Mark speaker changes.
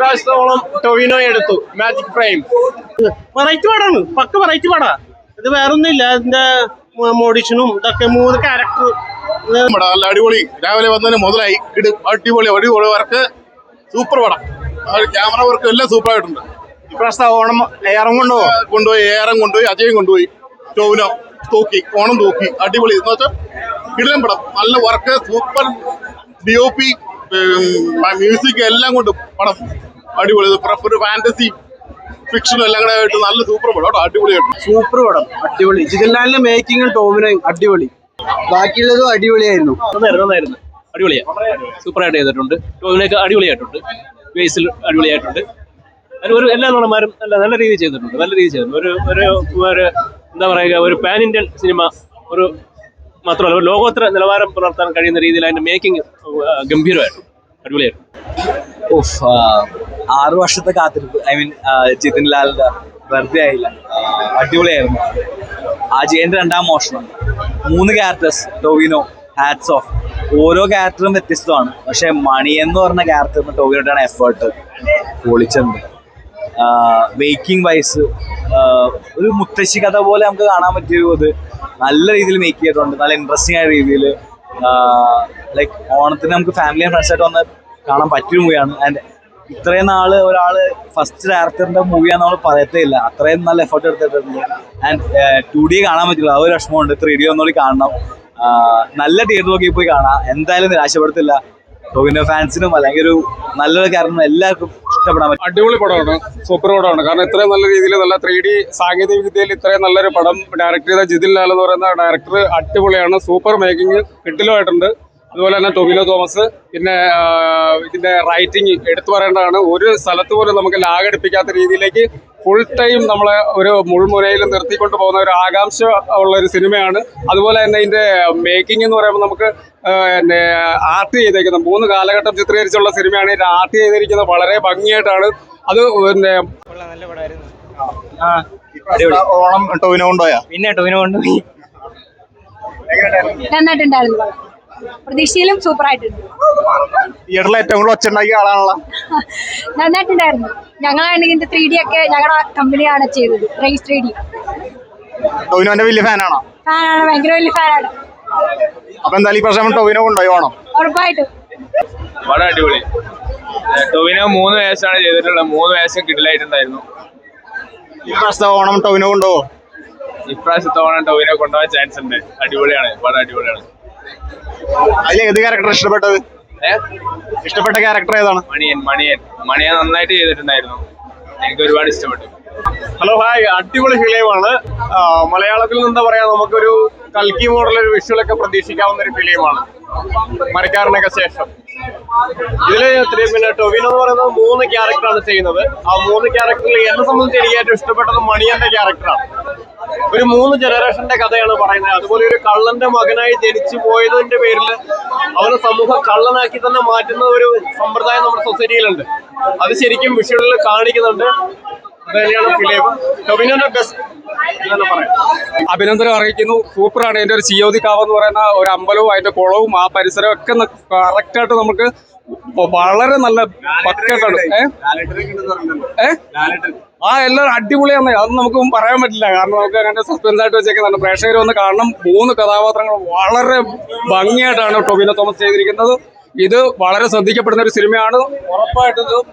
Speaker 1: ഇപ്രാവശ്യത്തോളം ടൊവിനോ എടുത്തു magic frame.
Speaker 2: Variety പടാണ്, പക്ക variety പടാ. ഇത് വേറൊന്നുമില്ല, ഇതിന്റെ മോഡിഷനും ഇതൊക്കെ 3 ക്യാരക്ടർ
Speaker 3: നല്ല അടിപൊളി. രാവിലെ വന്നതിന് മുതലായി അടിപൊളി അടിപൊളി വർക്ക്, സൂപ്പർ പടം. ക്യാമറ വർക്ക് എല്ലാം സൂപ്പർ ആയിട്ടുണ്ട്.
Speaker 1: ഇപ്രാവശ്യത്തെ ഓണം ഏറം
Speaker 3: കൊണ്ടുപോയി അജയും കൊണ്ടുപോയി. ടൊവിനോ തൂക്കി, ഓണം തൂക്കി. അടിപൊളി എന്ന് വെച്ചാൽ കിടിലൻ പടം, നല്ല വർക്ക്, സൂപ്പർ DOP, മ്യൂസിക് എല്ലാം കൊണ്ടും പടം അടിപൊളി. ഒരു ഫാന്റസി ഫിക്ഷനും എല്ലാം കൂടെ ആയിട്ട് നല്ല സൂപ്പർ പടം കേട്ടോ, അടിപൊളിയായിട്ട്.
Speaker 1: സൂപ്പർ പടം, അടിപൊളി. ജിഗൻലാലിന്റെ മേക്കിങ്ങും ടോവിനോയും അടിപൊളി, ബാക്കിയുള്ളതും അടിപൊളിയായിരുന്നു.
Speaker 4: നന്നായിരുന്നു, അടിപൊളിയാണ്, സൂപ്പറായിട്ട് ചെയ്തിട്ടുണ്ട്. ടോവിനൊക്കെ അടിപൊളിയായിട്ടുണ്ട്, ബേസിൽ അടിപൊളിയായിട്ടുണ്ട്. അതിൽ എല്ലാ നടന്മാരും നല്ല രീതിയിൽ ചെയ്തിട്ടുണ്ട്, നല്ല രീതിയിൽ ചെയ്തിട്ടുണ്ട്. ഒരു എന്താ പറയുക, ഒരു പാൻ ഇന്ത്യൻ സിനിമ, ഒരു മാത്രമല്ല ഒരു ലോകോത്തര നിലവാരം പുലർത്താൻ കഴിയുന്ന രീതിയിൽ അതിന്റെ മേക്കിംഗ് ഗംഭീരമായിരുന്നു, അടിപൊളിയായിരുന്നു.
Speaker 5: 6 വർഷത്തെ കാത്തിരിപ്പ്, ജിതിൻ ലാലിന്റെ വെറുതെ ആയില്ല, അടിപൊളിയായിരുന്നു. അജയന്റെ 2ാം മോഷണം, 3 ക്യാരക്ടേഴ്സ്, ടൊവിനോ, ഹാറ്റ്സ് ഓഫ്. ഓരോ ക്യാരക്ടറും വ്യത്യസ്തമാണ്, പക്ഷെ മണി എന്ന് പറഞ്ഞ ക്യാരക്ടറിന് ടൊവിനോട്ടാണ് എഫേർട്ട് പൊളിച്ചിട്ടുണ്ട്. മേക്കിംഗ് വൈസ് ഒരു മുത്തശ്ശി കഥ പോലെ നമുക്ക് കാണാൻ പറ്റിയത് നല്ല രീതിയിൽ മേക്ക് ചെയ്തിട്ടുണ്ട്, നല്ല ഇൻട്രസ്റ്റിംഗ് ആയ രീതിയിൽ. ലൈക്ക് ഓണത്തിന് നമുക്ക് ഫാമിലി ആൻഡ് ഫ്രണ്ട്സായിട്ട് വന്ന് കാണാൻ പറ്റിയ മൂവിയാണ്. ആൻഡ് ഇത്രയും നാള് ഒരാൾ ഫസ്റ്റ് ഡയറക്ടറിന്റെ മൂവിയാന്ന് നമ്മൾ പറയത്തേ ഇല്ല, അത്രയും നല്ല എഫേർട്ട് എടുത്തിട്ടുണ്ട്. ആൻഡ് 2D കാണാൻ പറ്റില്ല, ആ ഒരു വിഷമമുണ്ട്. 3D ഒന്നുകൂടി കാണണം, നല്ല തിയേറ്ററിലൊക്കെ പോയി കാണാം, എന്തായാലും നിരാശപ്പെടുത്തില്ല. ടൊവിനോ ഫാൻസിനും അല്ലെങ്കിൽ ഒരു നല്ലൊരു കാരണം എല്ലാവർക്കും ഇഷ്ടപ്പെടാൻ പറ്റും.
Speaker 6: അടിപൊളി പടമാണ്, സൂപ്പർ പടമാണ്. കാരണം ഇത്രയും നല്ല രീതിയിൽ നല്ല 3D സാങ്കേതിക വിദ്യയിൽ ഇത്രയും നല്ലൊരു പടം ഡയറക്ട് ചെയ്ത ജിതിൻ ലാൽ എന്ന് പറയുന്ന ഡയറക്ടർ അടിപൊളിയാണ്, സൂപ്പർ മേക്കിംഗ് കിട്ടിലുമായിട്ടുണ്ട്. അതുപോലെ തന്നെ ടൊവിനോ തോമസ്, പിന്നെ ഇതിന്റെ റൈറ്റിംഗ് എടുത്തു പറയേണ്ടതാണ്. ഒരു സ്ഥലത്ത് പോലും നമുക്ക് ലാഗടിപ്പിക്കാത്ത രീതിയിലേക്ക് ഫുൾ ടൈം നമ്മളെ ഒരു മുൾമുനയിൽ നിർത്തിക്കൊണ്ട് പോകുന്ന ഒരു ആകാംക്ഷ ഉള്ള ഒരു സിനിമയാണ്. അതുപോലെ തന്നെ ഇതിന്റെ മേക്കിംഗ് എന്ന് പറയുമ്പോൾ നമുക്ക് ആർട്ട് ചെയ്തേക്കുന്ന 3 കാലഘട്ടം ചിത്രീകരിച്ചുള്ള സിനിമയാണ്. ഇത് ആർട്ട് ചെയ്തിരിക്കുന്നത് വളരെ ഭംഗിയായിട്ടാണ്. അത് പിന്നെ
Speaker 7: നല്ല പടമായിരുന്നു.
Speaker 1: ഓണം ടൊവിനോ കൊണ്ടുപോയാ?
Speaker 7: പിന്നെ ടൊവിനോ കൊണ്ടുപോയി,
Speaker 8: നന്നായിട്ടുണ്ടായിരുന്നു. പ്രതീക്ഷയിലും സൂപ്പർ ആയിട്ടുണ്ട്.
Speaker 1: തിയേറ്ററിൽ ഏറ്റവും കൂടുതൽ ഒച്ച ഉണ്ടാക്കിയ ആളാണല്ലോ.
Speaker 8: നന്നായിട്ടുണ്ടായിരുന്നു. ഞങ്ങളാണെങ്കിൽ 3D ഒക്കെ ഞങ്ങളുടെ കമ്പനിയാണ് ചെയ്തത്, റേസ് 3D.
Speaker 1: ടൊവിനോന്റെ വലിയ ഫാനാണോ?
Speaker 8: ഫാനാണ്, ഭയങ്കര വലിയ ഫാനാണ്.
Speaker 1: അപ്പൊ എന്തായാലും ഈ പ്രാവശ്യം ടൊവിനോ കൊണ്ടുപോയി ഓണം?
Speaker 8: ഉറപ്പായിട്ടും.
Speaker 4: വളരെ അടിപൊളി. ടൊവിനോ 3 വേഷമാണ് ചെയ്തിട്ടുള്ളത്, 3 വേഷം കിടിലായിട്ടുണ്ടായിരുന്നു.
Speaker 1: ഈ പ്രാവശ്യത്തെ ഓണം ടൊവിനോ കൊണ്ടുപോകോ?
Speaker 4: ഇപ്രാവശ്യത്തെ ഓണം ടൊവിനോ കൊണ്ടുപോകാൻ ചാൻസ് ഉണ്ട്. അടിപൊളിയാണ്, വളരെ അടിപൊളിയാണ്.
Speaker 1: അതിൽ ഏത് ക്യാരക്ടർ ഇഷ്ടപ്പെട്ടത്? ഇഷ്ടപ്പെട്ട ക്യാരക്ടർ ഏതാണ്?
Speaker 4: മണിയൻ നന്നായിട്ട് ചെയ്തിട്ടുണ്ടായിരുന്നു, എനിക്ക് ഒരുപാട് ഇഷ്ടപ്പെട്ടു.
Speaker 1: Hello, hi. അടിപൊളി ഫിലിമാണ്. മലയാളത്തിൽ നിന്ന് എന്താ പറയാ, നമുക്കൊരു കൽക്കി മോഡൽ ഒരു വിഷ്വലൊക്കെ പ്രതീക്ഷിക്കാവുന്ന ഒരു ഫിലിമാണ് മരക്കാരനൊക്കെ ശേഷം. ഇതില് പിന്നെ ടൊവിനോ എന്ന് പറയുന്നത് 3 ക്യാരക്ടറാണ് ചെയ്യുന്നത്. ആ 3 ക്യാരക്ടറിൽ എന്നെ സംബന്ധിച്ച് എനിക്ക് ഏറ്റവും ഇഷ്ടപ്പെട്ടത് മണിയന്റെ ക്യാരക്ടറാണ്. ഒരു 3 ജനറേഷന്റെ കഥയാണ് പറയുന്നത്. അതുപോലെ ഒരു കള്ളന്റെ മകനായി ജനിച്ചു പോയതിന്റെ പേരിൽ അവനെ സമൂഹം കള്ളനാക്കി തന്നെ മാറ്റുന്ന ഒരു സമ്പ്രദായം നമ്മുടെ സൊസൈറ്റിയിലുണ്ട്. അത് ശരിക്കും വിഷ്വലിൽ കാണിക്കുന്നുണ്ട്. അതുതന്നെയാണ് ഫിലിം. ടൊവിനോന്റെ ബെസ്റ്റ് എന്നാണ് പറയാം.
Speaker 6: അഭിനന്ദനം അറിയിക്കുന്നു, സൂപ്പറാണ്. അതിന്റെ ഒരു COD കാവ് എന്ന് പറയുന്ന ഒരു അമ്പലവും അതിന്റെ കുളവും ആ പരിസരവും ഒക്കെ കറക്റ്റായിട്ട് നമുക്ക് വളരെ നല്ല പക്കായിട്ടാണ്. എല്ലാവരും അടിപൊളിയാണ്, അത് നമുക്ക് പറയാൻ പറ്റില്ല. കാരണം നമുക്ക് അങ്ങനെ സസ്പെൻസ് ആയിട്ട് വെച്ചേക്കുന്നതാണ്. പ്രേക്ഷകർ വന്ന് കാണണം. 3 കഥാപാത്രങ്ങൾ വളരെ ഭംഗിയായിട്ടാണ് ടൊവിനോ തോമസ് ചെയ്തിരിക്കുന്നത്. ഇത് വളരെ ശ്രദ്ധിക്കപ്പെടുന്ന ഒരു സിനിമയാണ്, ഉറപ്പായിട്ടും.